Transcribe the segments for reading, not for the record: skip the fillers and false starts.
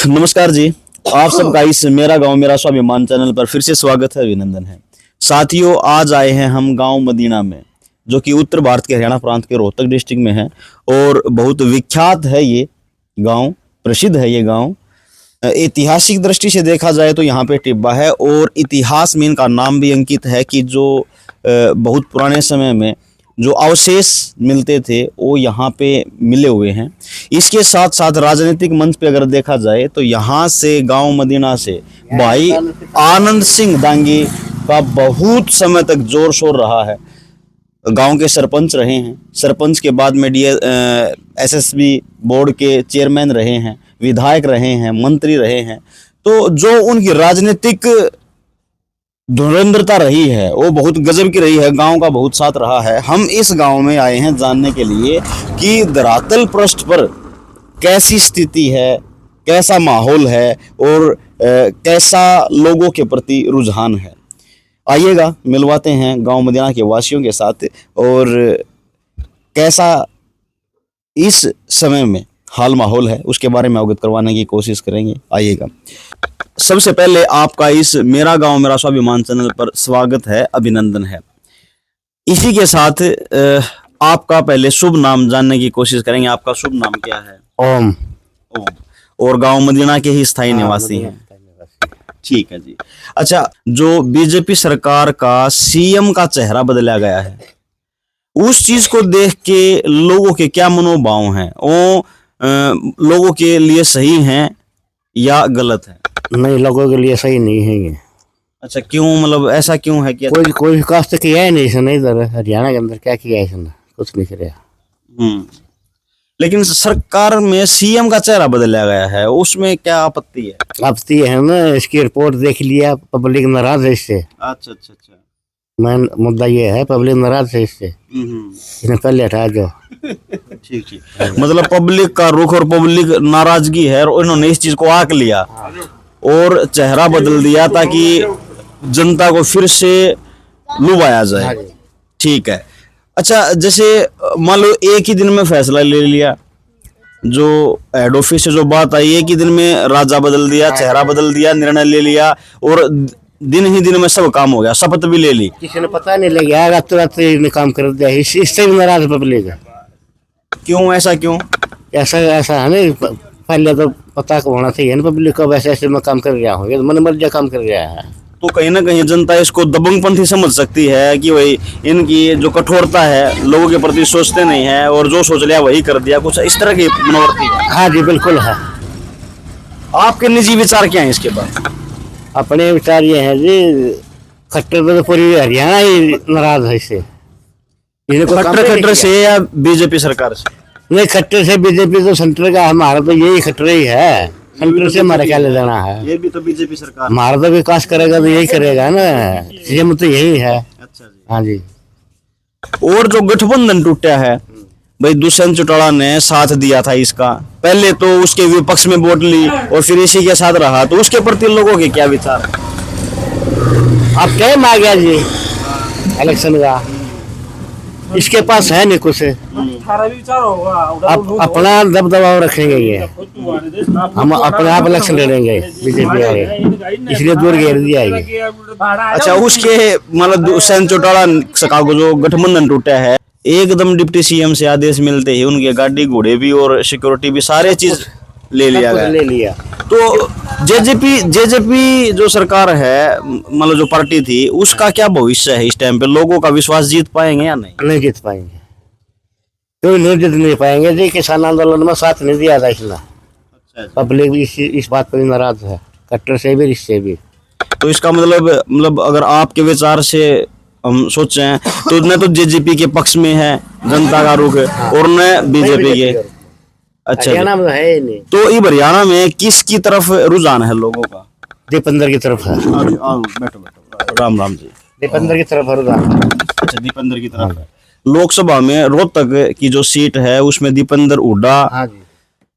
नमस्कार जी। आप सबका इस मेरा गांव मेरा स्वाभिमान चैनल पर फिर से स्वागत है, अभिनंदन है। साथियों, आज आए हैं हम गांव मदीना में, जो कि उत्तर भारत के हरियाणा प्रांत के रोहतक डिस्ट्रिक्ट में है और बहुत विख्यात है ये गांव, प्रसिद्ध है ये गांव। ऐतिहासिक दृष्टि से देखा जाए तो यहाँ पे टिब्बा है और इतिहास में इनका नाम भी अंकित है कि जो बहुत पुराने समय में जो अवशेष मिलते थे वो यहाँ पे मिले हुए हैं। इसके साथ साथ राजनीतिक मंच पे अगर देखा जाए तो यहाँ से गांव मदीना से भाई आनंद सिंह दांगी का बहुत समय तक जोर शोर रहा है। गांव के सरपंच रहे हैं, सरपंच के बाद में एसएसबी बोर्ड के चेयरमैन रहे हैं, विधायक रहे हैं, मंत्री रहे हैं। तो जो उनकी राजनीतिक धुरंधरता रही है वो बहुत गजब की रही है, गांव का बहुत साथ रहा है। हम इस गांव में आए हैं जानने के लिए कि धरातल पृष्ठ पर कैसी स्थिति है, कैसा माहौल है और कैसा लोगों के प्रति रुझान है। आइएगा मिलवाते हैं गांव मदीना के वासियों के साथ और कैसा इस समय में हाल माहौल है उसके बारे में अवगत करवाने की कोशिश करेंगे। आइएगा। सबसे पहले आपका इस मेरा गांव मेरा स्वाभिमान चैनल पर स्वागत है, अभिनंदन है। इसी के साथ आपका पहले शुभ नाम जानने की कोशिश करेंगे। आपका शुभ नाम क्या है? ओम। ओम। और गांव मदीना के ही स्थायी निवासी हैं। ठीक है जी। अच्छा, जो बीजेपी सरकार का सीएम का चेहरा बदला गया है, उस चीज को देख के लोगों के क्या मनोभाव हैं? वो लोगों के लिए सही हैं या गलत है? नहीं, लोगों के लिए सही नहीं है ये। अच्छा, क्यों? मतलब ऐसा क्यों है कि कोई विकास तो किया है नहीं इसने, इधर हरियाणा के अंदर क्या किया है इसने? कुछ नहीं किया। लेकिन सरकार में सीएम का चेहरा बदला गया है, उसमें क्या आपत्ति है? आपत्ति है ना, इसकी रिपोर्ट देख लिया, पब्लिक नाराज है इससे। अच्छा अच्छा अच्छा। मेन मुद्दा ये है, पब्लिक नाराज है इससे, इसने पहले हटा दो। ठीक ठीक। मतलब पब्लिक का रुख और पब्लिक नाराजगी है और इन्होंने इस चीज को आंक लिया और चेहरा बदल दिया ताकि जनता को फिर से लुभाया जाए। ठीक है। अच्छा, जैसे मान लो एक ही दिन में फैसला ले लिया, जो हेड ऑफिस से जो बात आई, एक ही दिन में राजा बदल दिया, चेहरा बदल दिया, निर्णय ले लिया और दिन ही दिन में सब काम हो गया, शपथ भी ले ली। किसी ने पता नहीं लग गया, रात रात ने काम कर दिया। इससे भी नाराज पब्लिक है। क्यों? ऐसा क्यों? ऐसा है ना, पहले तो पता होना चाहिए ना पब्लिक को, वैसे ऐसे में काम कर रहा हूँ, मन मर्जी काम कर रहा है। तो कहीं ना कहीं जनता इसको दबंगपंथी समझ सकती है कि भाई इनकी जो कठोरता है, लोगों के प्रति सोचते नहीं है और जो सोच लिया वही कर दिया, कुछ इस तरह की मनोवृत्ति है। हाँ जी, बिल्कुल है। आपके निजी विचार क्या है इसके बाद? अपने विचार ये है जी, खट्टर तो पूरी हरियाणा ही नाराज है इससे। खट्टर से या बीजेपी सरकार से? नहीं, खट्टर से बीजेपी तो सेंटर का, हमारा तो यही खट्टर ही है। सेंटर से हमारा क्या ले लेना है? ये भी तो बीजेपी सरकार। हमारा तो विकास करेगा तो यही करेगा ना, सीएम तो यही है। अच्छा जी। हाँ जी। और जो गठबंधन टूटा है भाई, दुष्यंत चौटाला ने साथ दिया था इसका, पहले तो उसके विपक्ष में वोट ली और फिर इसी के साथ रहा, तो उसके प्रति लोगों के क्या विचार? अब टाइम आ गया जी इलेक्शन का, इसके पास है नहीं कुछ। अब अपना दबदबाव रखेंगे ये, हम अपने आप इलेक्शन लड़ेंगे बीजेपी वाले, इसलिए दूर घेर दिया है। अच्छा, उसके मतलब दुष्यंत चौटाला का जो गठबंधन टूटा है, एकदम डिप्टी सीएम से आदेश मिलते ही उनके गाड़ी घोड़े भी और सिक्योरिटी भी सारे चीज ले लिया। तो जेजेपी जो सरकार है, मतलब जो पार्टी थी, उसका क्या भविष्य है इस टाइम पे? लोगों का विश्वास जीत पाएंगे या नहीं? नहीं जीत पाएंगे, क्यों नहीं जीत नहीं पाएंगे जी? किसान आंदोलन में साथ नहीं दिया था इसने। पब्लिक इस बात पर नाराज है, कट्टर से भी, इससे भी। तो इसका मतलब अगर आपके विचार से हम सोचें तो न तो जेजेपी के पक्ष में है जनता का रुख और न बीजेपी के। अच्छा, हरियाणा में है ही नहीं। तो ये हरियाणा में किसकी तरफ रुझान है लोगों का? दीपेंद्र की तरफ है। बैठो। राम राम जी। दीपेंद्र की तरफ है रुझान। अच्छा, दीपेंद्र की तरफ है। लोकसभा में रोहतक की जो सीट है उसमें दीपेंद्र हुड्डा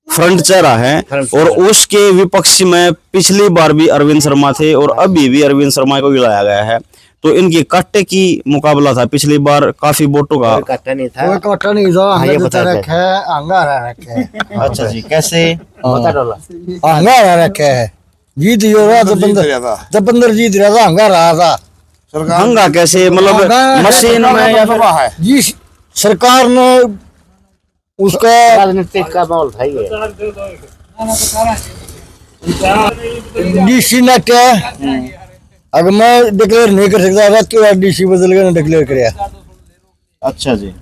फ्रंट चेहरा है और उसके विपक्ष में पिछली बार भी अरविंद शर्मा थे और अभी भी अरविंद शर्मा को गिराया गया है। तो इनकी कट्टे की मुकाबला था पिछली बार, काफी वोटों का। कोई कट्टा नहीं था। कोई कोटा नहीं था, हाँ, ये हमने बता तो दे। रखे है अंगारा रखे है। अच्छा जी, कैसे? बता डोला। अंगारा रखे है, जीत यो रहा दबंदर जीत रहा था, हंगा रहा था। हंगा कैसे, मतलब हंगा मशीन में या फिर? जी सरकार ने उसका राजनीतिक का माहौल था ये। डीसी ने क्या, अगर मैं डिक्लेयर नहीं कर सकता था तो डीसी बदल के डिक्लेयर किया। अच्छा जी,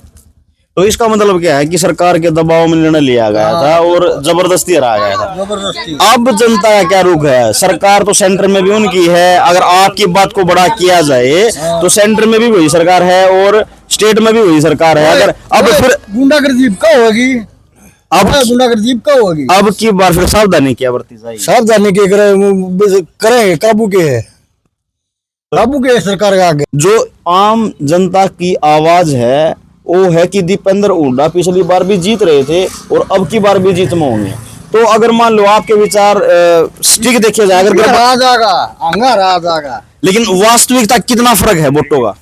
तो इसका मतलब क्या है कि सरकार के दबाव में निर्णय लिया गया था और जबरदस्ती हराया गया था। जबरदस्ती अब जनता का क्या रुख है? सरकार तो सेंटर में भी उनकी है, अगर आपकी बात को बड़ा किया जाए तो सेंटर में भी वही सरकार है और स्टेट में भी वही सरकार है। अगर अब फिर गुंडागर्दी कब होगी? अब गुंडागर्दी कब होगी? अब की बार फिर सावधानी क्या बरती जाएगी? सावधानी के करें, काबू के है, काबू के है सरकार के आगे। जो आम जनता की आवाज है वो है कि दीपेंद्र हुड्डा पिछली बार भी जीत रहे थे और अब की बार भी जीत में होंगे। तो अगर मान लो आपके विचार स्टिक देखे जाए, अगर रहा जाएगा, अंगा रहा जाएगा, लेकिन वास्तविकता कितना फर्क है वोटों का?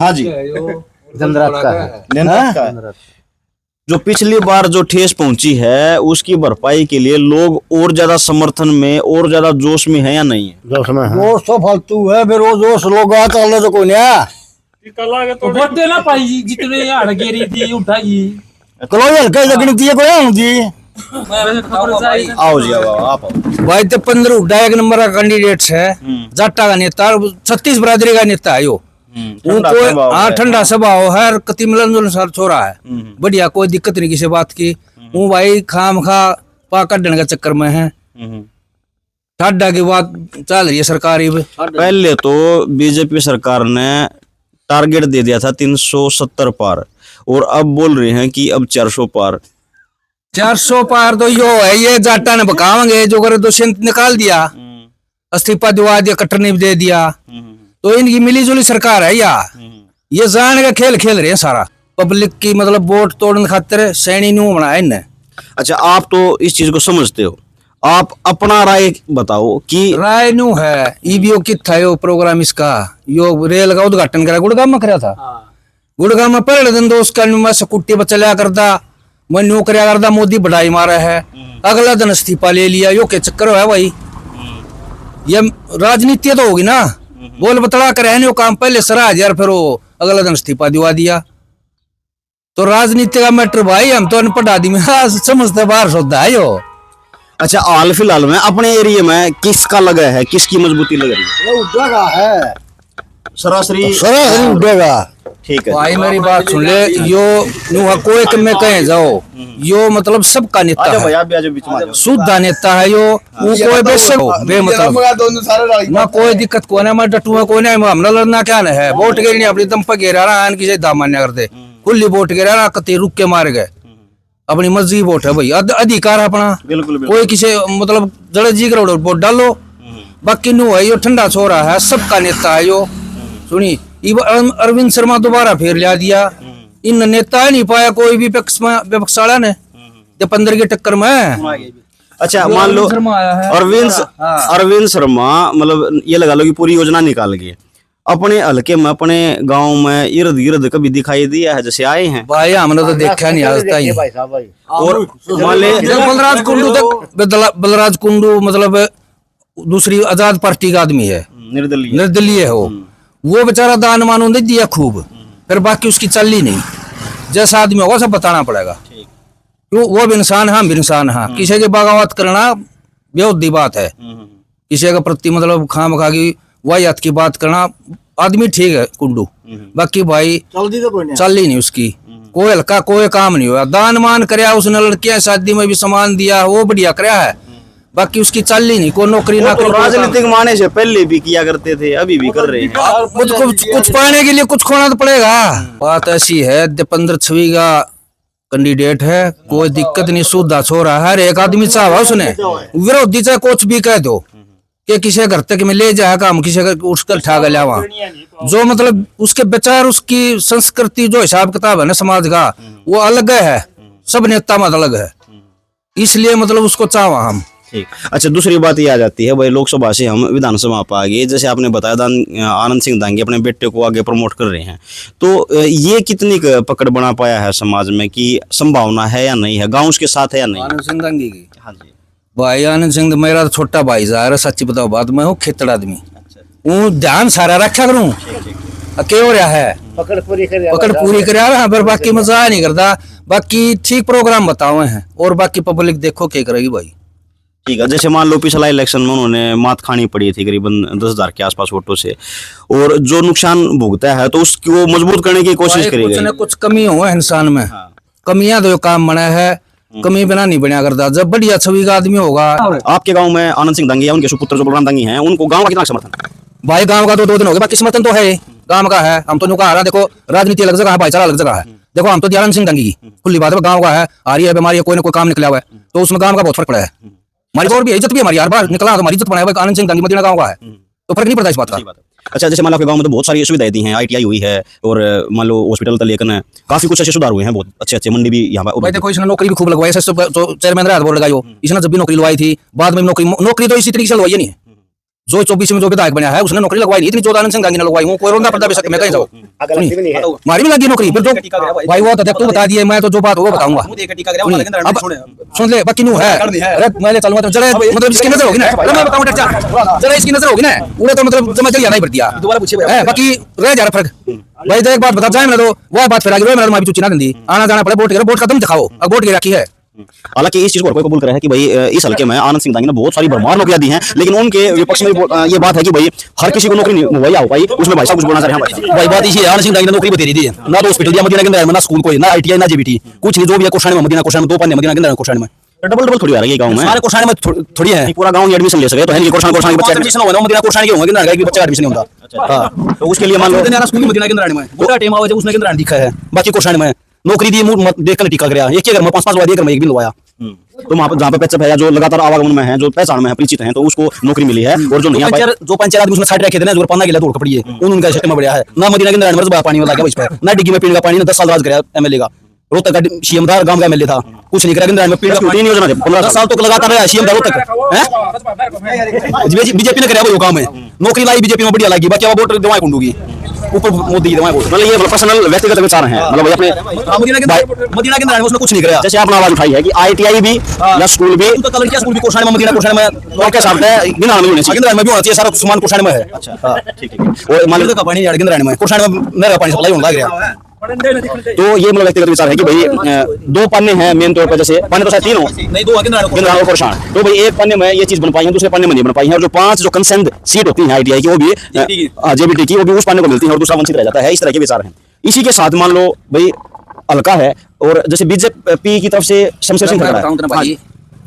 हाँ जी, जनरात का है। जनता का है। जो पिछली बार जो ठेस पहुंची है उसकी भरपाई के लिए लोग और ज्यादा समर्थन में और ज्यादा जोश में है या नहीं है? जो समय है। वो तो फालतू है, फिर वो जोश लोग आता तो कोई नहीं वोट देना पाई जितने हड़ गेरी थी उठाई कलो हल्का लगनी थी, कोई आती आओ जी, आओ आप आओ। भाई तो 15 उड्डा एक नंबर का कैंडिडेट है, जाटा का नेता, 36 बरादरी का नेता है यो। ठंडा स्वभाव हाँ है। ठंडा स्वभाव है, कति मिलन साल छोरा है, बढ़िया, कोई दिक्कत नहीं किसी बात की। वो भाई खाम खा पा कढ़ने का चक्कर में है, ठाडा की बात चल रही है सरकारी पे। पहले तो बीजेपी सरकार ने टारगेट दे दिया था 370 पार और अब बोल रहे हैं कि अब 400 पार। 400 पार तो यो है, ये जाटा ने बकावेंगे, जो करे दोषी निकाल दिया, इस्तीफा दिवा दिया, कट्टर ने भी दे दिया, तो इनकी मिली जुली सरकार है या ये जान का खेल खेल रहे हैं सारा पब्लिक की, मतलब वोट तोड़ने खातिर सैनी न्यू बनाया इनने। अच्छा, आप तो इस चीज को समझते हो, आप अपना राय बताओ कि राय न्यू है ईवीओ कित था यो प्रोग्राम इसका, यो रेल का उद्घाटन करा गुड़गांव में करा था। गुड़गांव में पहले दिन तो उसका मैं स्कूटी पर चला करता, मैं न्यू करया करता, मोदी बढ़ाई मारा है, अगला दिन इस्तीफा ले लिया, यो के चक्कर है भाई, ये राजनीति तो होगी ना, बोल बतला कर रहने काम पहले सराह यार, फिर वो अगला दिन इस्तीफा दिवा दिया, तो राजनीति का मैटर भाई, हम तो अनपढ़ आदमी समझते बाहर सोता है यो। अच्छा, हाल फिलहाल में अपने एरिया में किसका लगा है, किसकी मजबूती लग रही है? उड्डेगा है, सरासरी सरासरी उड्डेगा। ठीक है। भाई मेरी बात सुन ले, यो नुहा कोई कम में कहे जाओ, यो मतलब सबका नेता आजा है, भाई, आप भी आजा बीच में आजा। शुद्ध नेता है यो, वो कोई बेशक हो, बेमतलब ना, कोई दिक्कत को ना, मैं डटूंगा कोई नहीं, हमने लड़ना क्या है, वोट गिर नहीं अपनी दम पर गिरा रहा, किसी दाम मान्य करते, खुली वोट गिरा रहा, कति रुक के मार गए, अपनी मर्जी वोट है भाई, अधिकार है अपना, बिल्कुल बिल्कुल। कोई किसी मतलब जड़े जी करोड़ वोट डालो, बाकी नु है यो ठंडा छोरा है, सबका नेता है यो। सुनी अरविंद शर्मा दोबारा फिर लिया दिया, इन नेता नहीं पाया कोई भी विपक्षाला ने, जब 15 की टक्कर में। अच्छा, मान लो शर्मा आया है, अरविंद शर्मा, मतलब ये लगा लो कि पूरी योजना निकाल गए अपने हल्के में, अपने गांव में इर्द गिर्द कभी दिखाई दिया है जैसे आए हैं? भाई हमने तो देखा नहीं आज तक। भाई साहब भाई। और मान ले बलराज कुंडू तक, बलराज कुंडू मतलब दूसरी आजाद पार्टी का आदमी है, निर्दलीय निर्दलीय है वो बेचारा दान मानो दे दिया खूब, फिर बाकी उसकी चल ही नहीं, जैसा आदमी होगा सब बताना पड़ेगा, क्यों वो भी इंसान है, हम भी इंसान हैं, किसी की बगावत करना बेहूदी बात है, किसी के प्रति मतलब खाम खा की वाहियात की बात करना, आदमी ठीक है कुंडू, बाकी भाई चलती तो कोई नहीं, चल ही नहीं उसकी, कोई हल्का कोई काम नहीं हुआ, दान मान करया उसने, लड़कियां शादी में भी सामान दिया, वो बढ़िया करया है, बाकी उसकी चल ही नहीं, कोई नौकरी ना तो राजनीतिक माने से पहले भी किया करते थे, अभी भी कर रहे हैं। कुछ पाने के लिए कुछ खोना तो पड़ेगा। बात ऐसी है, दीपेंद्र छवि का कैंडिडेट है, कोई दिक्कत नहीं, सुधा छोरा है, हर एक आदमी चाहा उसने, विरोधी चाहे कुछ भी कह दो कि किसी घर तक में ले जाएगा, हम किसी का उसका ठाग लिया वहां, जो मतलब उसके विचार, उसकी संस्कृति, जो हिसाब किताब है ना समाज का, वो अलग है, सब नेता मत अलग है, इसलिए मतलब उसको चाहवा हम। ठीक। अच्छा, दूसरी बात ये आ जाती है भाई, लोकसभा से हम विधानसभा पर आ गए, जैसे आपने बताया आनंद सिंह दांगी अपने बेटे को आगे प्रमोट कर रहे हैं, तो ये कितनी पकड़ बना पाया है समाज में कि संभावना है या नहीं है, गाँव उसके साथ है या नहीं? आनंद सिंह दांगी की? हाँ जी। भाई आनंद सिंह मेरा तो छोटा भाई जा रहा, सच्ची बताओ बात, मैं हूँ खेतड़ आदमी, वो ध्यान सारा रखा करूँ, के हो रहा है पकड़ पूरी कर पकड़ पूरी कर रहा है, पर बाकी मजा नहीं करता, बाकी ठीक प्रोग्राम बताओ हैं, और बाकी पब्लिक देखो क्या करेगी भाई। ठीक है, जैसे मान लो पिछला इलेक्शन में उन्होंने मात खानी पड़ी थी करीबन 10,000 के आसपास वोटों से, और जो नुकसान भुगता है तो उसको मजबूत करने की कोशिश भाई करी कुछ गई। न कुछ कमी हो इंसान में, कमियां तो काम बना है, कमी बिना नहीं बना करता, जब बढ़िया छवि का आदमी होगा। आपके गांव में आनंद सिंह दांगी या उनके सुपुत्र जो बलराम दांगी हैं, उनको गांव का कितना समर्थन है? भाई गांव का तो 2 दिन हो गए, बाकी समर्थन तो है, गांव का है, हम तो नुका आ रहा, देखो राजनीति अलग जगह है, भाईचारा अलग जगह है, देखो हम तो आनंद सिंह दांगी की खुली बात है, गांव का है, आ रही है बीमारी है, कोई ना कोई काम निकला हुआ है, तो उसमें गांव का बहुत फर्क पड़ा है, हमारी और भी इज्जत भी हमारी, हर बार निकला तो हमारी इज्जत बनाया, आनंद सिंह दांगी मदीना गांव का है, तो फर्क नहीं पड़ता इस बात का। अच्छा, जैसे मान लो आपके गांव में तो बहुत सारी सुविधाएं दी हैं, ITI हुई है, और मान लो हॉस्पिटल तक लेकर काफी कुछ अच्छे सुधार हुए हैं, बहुत अच्छे अच्छे, मंडी भी यहाँ भाई पर। देखो इसने नौकरी भी खूब लगवाई, चेयरमैन रहा बोर्ड लगाई हो, इसने जब भी नौकरी लगवाई थी, बाद में नौकरी तो इसी तरीके से लगवाई नहीं है, जो 24 में जो विधायक बना है उसने नौकरी लगवाई नहीं, इतनी जो आनंद सिंह दांगी ने लगवाई, वो कोई रोना पड़ता बेशक मैं कहीं जाऊँ, हमारी भी लगी नौकरी, फिर जो भाई वो तो तू बता दिए, मैं तो जो बात वो बताऊंगा। अब सुन ले, बाकी नू है, अरे मैं चलूंगा तो जरा मतलब इसकी नजर होगी ना, मैं बताऊं जरा इसकी नजर होगी ना, उड़े तो मतलब जमा चल जाना ही पड़ दिया, बाकी रह जा रहा फर्क। भाई एक बात बता जाए, मैं तो वो बात फिर आगे मैं मारी चुची ना दी, आना जाना पड़े, वोट का तुम दिखाओ, अब वोट की रखी है। हालांकि इस चीज को कोई कबूल करे है कि भाई इस हल्के में आनंद सिंह दांगी ने बहुत सारी भरमार नौकरियां दी हैं, लेकिन उनके विपक्ष में ये बात है कि भाई हर किसी को नौकरी मुहैया हो पाई, उसमें भाई साहब कुछ बोलना चाह रहे हैं? भाई बात ये है, आनंद सिंह दांगी ने नौकरी बतेरी दी है, ना तो हॉस्पिटल दिया मदीना के अंदर, ना स्कूल कोई, ना ITI, ना JBT, कुछ नहीं, जो भी है कोषाणी में मदीना, कोषाणी में 2 पाने मदीना के अंदर, कोषाणी में डबल थोड़ी आ रही है गाँव में, सारे कोषाणी में थोड़ी है, पूरा गाँव एडमिशन ले सके तो है नहीं, कोषाणी के बच्चे एडमिशन होगा मदीना कोषाणी के होंगे कि बच्चा एडमिशन नहीं होता। हां, तो उसके लिए मान लो स्कूल में मदीना के अंदर में पूरा टाइम आवे जब उसने के अंदर दिखा है, बाकी कोषाणी में नौकरी दी देखकर टिका गया, एक ही घर में 5-5 वादी घर में एक भी लवाया, तो वहाँ पर जहाँ पे पैचअप है, जो लगातार आवागमन में है, जो पहचान में है, परिचित हैं, तो उसको नौकरी मिली है, और जो नहीं जो पंचर आदमी उसमें साइड रखे थे ना, जो पाना के लिए दौड़ कपड़ी है, उनका सिस्टम में बढ़िया है, ना मदीना के अंदर मरज पानी वाला इस पर, ना डिग्गी में पीने का पानी, 10 साल राज गया MLA का, रोहतक का CM था, गांव का MLA था, कुछ नहीं करा के अंदर पीने का पानी योजना 15 साल तक लगातार रहा CM था रोहतक है, बीजेपी ने कराया वो काम है, नौकरी लाई बीजेपी में बढ़िया लगी, बाकी वोट दवाएं कुंडूगी ऊपर मोदी की दवाएं, मतलब ये पर्सनल व्यक्तिगत विचार हैं, मतलब भाई अपने मदीना के अंदर उसने कुछ नहीं कराया। जैसे आपने आवाज उठाई है कि ITI भी या स्कूल भी उनका कलर क्या स्कूल भी कोषाणी में, मदीना कोषाणी में के साथ है, बिना में होने चाहिए, में भी होना चाहिए, सारा सामान कोषाणी में है। अच्छा, ठीक है, और मान लो का पानी यार में कोषाणी में मेरा पानी सप्लाई होने लग गया, तो ये मतलब व्यक्तिगत विचार है कि भाई 2 पन्ने हैं मेन तौर पर, जैसे पन्ने तो शायद 3 हो, नहीं 2 गिनरान और कोषाण, तो भाई एक पन्ने में ये चीज बन पाई है, दूसरे पन्ने में नहीं बन पाई है, और जो 5 जो कंसेंट सीट होती है ITI की, वो भी JBT की, वो भी उस पन्ने को मिलती है और दूसरा वंचित रह जाता है, इस तरह के विचार हैं। इसी के साथ मान लो भाई हल्का है, और जैसे BJP की तरफ से शमशेर सिंह खड़ा है,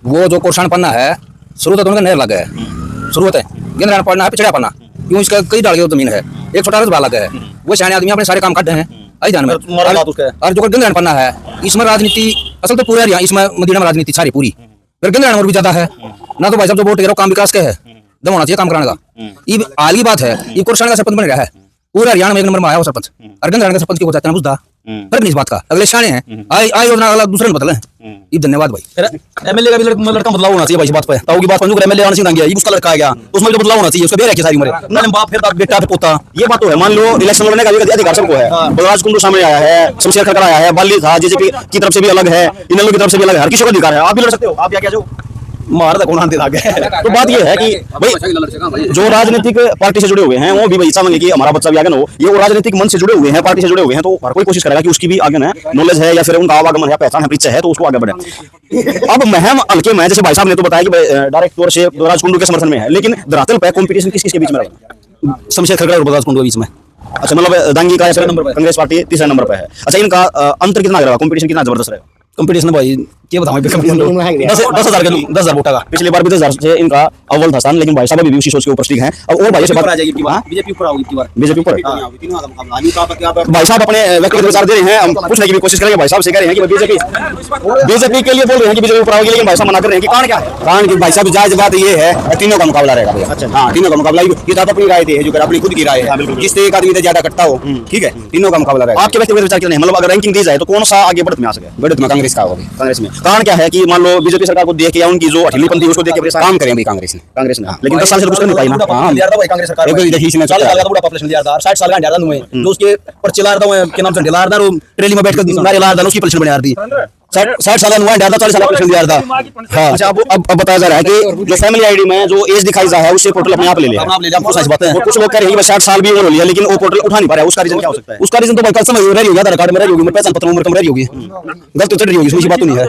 वो जो कोषाण पन्ना है, शुरू तो उनका नहर लगा है, शुरुआत है, गिनरान पन्ना है, पिछड़ा पन्ना, क्यों इसका कई डाल जमीन है, एक छोटा रसबा लगा है, वो सियाने आदमी अपने सारे काम करते हैं, आई जान में, और जो गिनरान पन्ना है, इसमें राजनीति असल तो पूरा हरियाणा, इसमें मदीना में राजनीति सारी पूरी, फिर गिनरान और भी ज्यादा है ना, तो भाई साहब जो वोट गिरो काम विकास के है, दम होना चाहिए काम कराने का, ये हाल की बात है, ये कोषाण का सरपंच बन रहा है, पूरा हरियाणा में 1 नंबर में आया वो सरपंच, और गिनरान का सरपंच की होता है बुझदा, फर्क नहीं इस बात का, अगले शाने हैं, आई योजना अगला दूसरे में बदले, ये धन्यवाद भाई। MLA का भी लड़का बदलाव होना चाहिए भाई, इस बात पे ताऊ की बात पंजू MLA आनंद सिंह दांगी उसका लड़का आ गया, उसमें जो बदलाव होना चाहिए, उसका बेर है सारी उम्र, ना बाप फिर बेटा फिर पोता, ये बात तो है। मान लो इलेक्शन लड़ने का भी अधिकार सबको है, बलराज कुंडू सामने आया है, शमशेर खड़कर आया है, बाली था, JJP की तरफ से भी अलग है, इनेलो की तरफ से भी अलग है, हर किसी को अधिकार है, आप भी लड़ सकते हो, आप क्या जो मार तक उन्होंने दे गए। तो बात ये है कि भाई जो राजनीतिक पार्टी से जुड़े हुए हैं वो भी भाई चाहेंगे कि हमारा बच्चा भी आगे ना हो, ये वो राजनीतिक मन से जुड़े हुए हैं, पार्टी से जुड़े हुए हैं, तो हर कोई कोशिश करेगा कि उसकी भी आगे ना नॉलेज है या फिर उनका आवागमन है, पहचान है, परिचय है, तो उसको आगे बढ़े। अब महम हल्के में जैसे भाई साहब ने तो बताया कि डायरेक्ट तौर से बलराज कुंडू के समर्थन में है, लेकिन धरातल पे कंपटीशन किस किसके बीच में रहेगा? शमशेर खड़कर और बलराज कुंडू के बीच में। अच्छा, मतलब दांगी का कांग्रेस पार्टी तीसरे नंबर पे है। अच्छा, इनका अंतर कितना रहेगा, कंपटीशन कितना जबरदस्त रहेगा? कंपटीशन भाई क्या बताऊं, 10,000 वोट का पिछली बार भी 10,000 से इनका अव्वल था स्थान, लेकिन भाई साहब अभी उसी सोच के ऊपर स्टिक हैं। अब और भाई से बात बीजेपी ऊपर आओगी इतनी बार, बीजेपी ऊपर भाई साहब अपने व्यक्तिगत विचार दे रहे हैं, हम पूछने की भी कोशिश करेंगे। भाई साहब से कह रहे हैं कि बीजेपी के लिए बोल रहे हैं कि बीजेपी ऊपर आओगी, लेकिन भाई साहब मना कर रहे हैं कि कारण क्या है? कारण की भाई साहब जायज बात ये है, तीनों का मुकाबला रहेगा भैया। अच्छा, हाँ, तीनों का मुकाबला, ये तो अपनी राय थी, जो कर अपनी खुद की राय है, जिससे एक आदमी ज्यादा कटता हो, ठीक है, तीनों का मुकाबला रहेगा। आपके व्यक्तिगत विचार क्या है? मतलब अगर रैंकिंग दी जाए तो कौन सा आगे बढ़त में आ सके? बढ़त में कांग्रेस कांग्रेस का होगी। कांग्रेस में कारण क्या है कि मान लो बीजेपी सरकार को देख के या उनकी जो अठीलीपंथी उसको देख के परेशान काम करें भाई कांग्रेस ने। कांग्रेस ने, लेकिन 10 साल से तो कुछ कर नहीं पाई ना। कांग्रेस सरकार देखिए इसमें 40 साल का बूढ़ा पॉपुलेशन लिया था, 60 साल का हंडिया था जो उसके पर्चे ला रहा था, के नाम से हंडिया ला रहा था, ट्रेली में बैठकर नारे ला रहा था, उसकी पॉपुलेशन बना रही थी। 60 साल का हुआ हंडिया था, 40 साल का पॉपुलेशन दिया था। हाँ, अच्छा अब बताया जा रहा है कि जो फैमिली आईडी में जो एज दिखाई जा है उससे पोर्टल अपने आप ले लिया। आप ले लिया, आपको सच बात है। और कुछ लोग कह रहे हैं कि 60 साल भी उन्होंने लिया लेकिन वो पोर्टल उठा नहीं पा रहा है, उसका रीजन क्या हो सकता है? उसका रीजन तो भाई कल समय रही होगी, आधार कार्ड में रही होगी, पहचान पत्र उम्र कम रही होगी, गलत तो चढ़ रही होगी, उसमें बात तो नहीं है।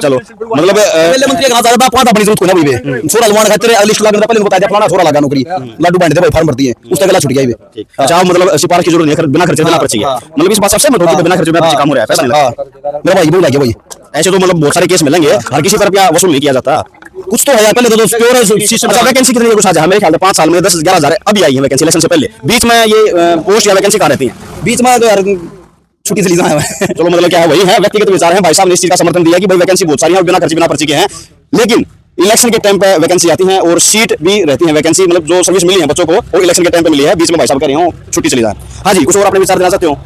चलो मतलब पहले मंत्री का ज्यादा पाता अपनी जरूरत को ना भाई छोरा लवान खातिर लिस्ट लगा पहले बता दिया फलाना छोरा लगा नौकरी लड्डू बांट दे भाई फॉर्म भरती है उसका गला छूट गया भाई। अच्छा मतलब सिफारिश की जरूरत नहीं, बिना खर्चे बिना पर्ची है, मतलब इस बात सबसे मत होती है, बिना खर्चे बिना पर्ची काम हो रहा है, पैसा नहीं लगता। मेरा भाई बोल लगे भाई ऐसे तो मतलब बहुत सारे केस मिलेंगे, हर किसी पर रुपया वसूल नहीं किया जाता। कुछ तो है यार, पहले तो प्योर सिस्टम। अच्छा वैकेंसी कितनी है कुछ आज मेरे ख्याल से 5 साल में 10-11 हजार अभी आई है वैकेंसी इलेक्शन से पहले, बीच में ये पोस्ट या वैकेंसी कहाँ रहती है? बीच में यार छुट्टी से लीजा है। चलो मतलब क्या है वही है, व्यक्तिगत विचार है, भाई साहब ने इस चीज का समर्थन दिया कि भाई वैकेंसी बहुत सारी है और बिना खर्चे बिना पर्ची के हैं, लेकिन इलेक्शन के टाइम पे वैकेंसी आती है और सीट भी रहती है वैकेंसी, मतलब जो सर्विस मिली है बच्चों को वो इलेक्शन के टाइम पे मिली है, बीच में भाई साहब कह रहे हो छुट्टी चली जाए। हाँ जी, कुछ और अपने विचार देना चाहते हो?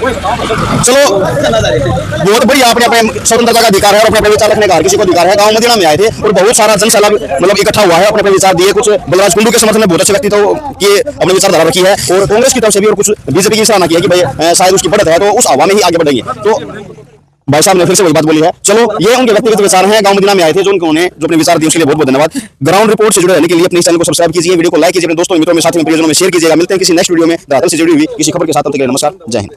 चलो बहुत बढ़िया, अपने अपने स्वतंत्रता का अधिकार है और अपने अपने विचार रखने का हर किसी को अधिकार है। गांव मदीना में आए थे और बहुत सारा जनसैलाब मतलब इकट्ठा हुआ है, अपने अपने विचार दिए, कुछ बलराज कुंडू के समर्थन में बहुत अच्छे व्यक्ति तो किए अपने विचारधारा रखी है और कांग्रेस की तरफ से भी और कुछ बीजेपी की सराहना की है कि भाई शायद उसकी बढ़त है तो उस हवा में ही आगे बढ़ेंगे। तो भाई साहब ने फिर से वही बात बोली है। चलो ये उनके व्यक्तिगत विचार हैं, गांव मदीना में आए थे जो उन्होंने जो अपने विचार दिए उसके लिए बहुत बहुत धन्यवाद। ग्राउंड रिपोर्ट से जुड़े रहने के लिए अपने इस चैनल को सब्सक्राइब कीजिए, वीडियो को लाइक कीजिए, अपने दोस्तों मित्रों में साथियों में प्रियजनों में शेयर कीजिएगा। मिलते हैं किसी नेक्स्ट वीडियो में धरातल से जुड़ी हुई किसी खबर के साथ। तब तक के लिए नमस्कार, जय हिंद।